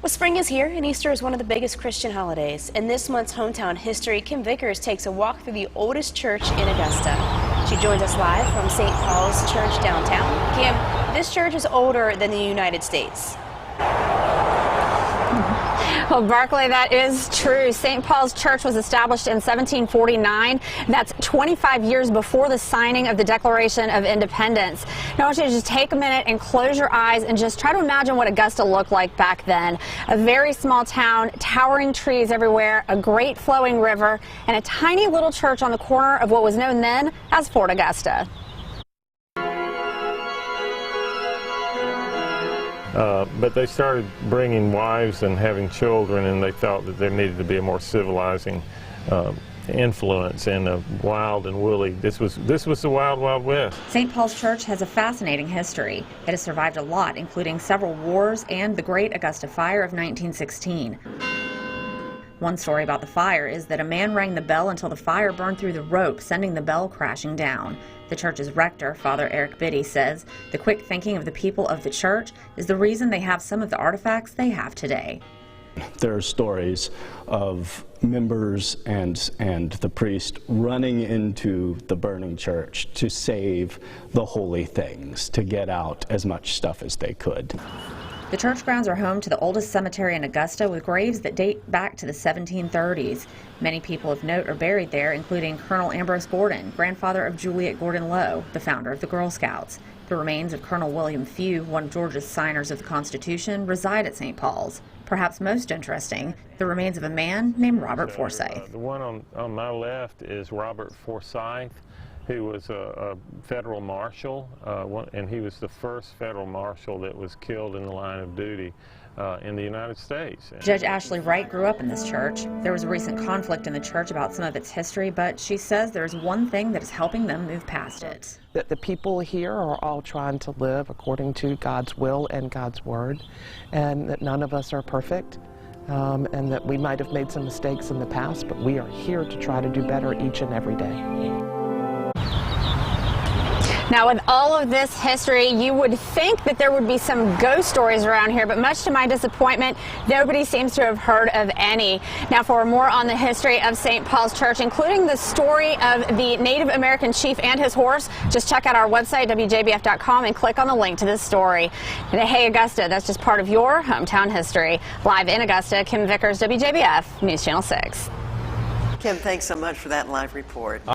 Well, spring is here, and Easter is one of the biggest Christian holidays. In this month's Hometown History, Kim Vickers takes a walk through the oldest church in Augusta. She joins us live from St. Paul's Church downtown. Kim, this church is older than the United States. Well, Barkley, that is true. St. Paul's Church was established in 1749. That's 25 years before the signing of the Declaration of Independence. Now, I want you to just take a minute and close your eyes and just try to imagine what Augusta looked like back then. A very small town, towering trees everywhere, a great flowing river, and a tiny little church on the corner of what was known then as Fort Augusta. But they started bringing wives and having children, and they felt that there needed to be a more civilizing influence, and wild and woolly. This was the wild, wild west. St. Paul's Church has a fascinating history. It has survived a lot, including several wars and the Great Augusta Fire of 1916. One story about the fire is that a man rang the bell until the fire burned through the rope, sending the bell crashing down. The church's rector, Father Eric Biddy, says the quick thinking of the people of the church is the reason they have some of the artifacts they have today. There are stories of members and the priest running into the burning church to save the holy things, to get out as much stuff as they could. The church grounds are home to the oldest cemetery in Augusta, with graves that date back to the 1730s. Many people of note are buried there, including Colonel Ambrose Gordon, grandfather of Juliet Gordon Lowe, the founder of the Girl Scouts. The remains of Colonel William Few, one of Georgia's signers of the Constitution, reside at St. Paul's. Perhaps most interesting, the remains of a man named Robert Forsyth. The one on my left is Robert Forsyth, who was a federal marshal, and he was the first federal marshal that was killed in the line of duty in the United States. Judge Ashley Wright grew up in this church. There was a recent conflict in the church about some of its history, but she says there's one thing that is helping them move past it. That the people here are all trying to live according to God's will and God's word, and that none of us are perfect. And that we might have made some mistakes in the past, but we are here to try to do better each and every day. Now, with all of this history, you would think that there would be some ghost stories around here, but much to my disappointment, nobody seems to have heard of any. Now, for more on the history of St. Paul's Church, including the story of the Native American chief and his horse, just check out our website, WJBF.com, and click on the link to this story. And hey, Augusta, that's just part of your hometown history. Live in Augusta, Kim Vickers, WJBF, News Channel 6. Kim, thanks so much for that live report.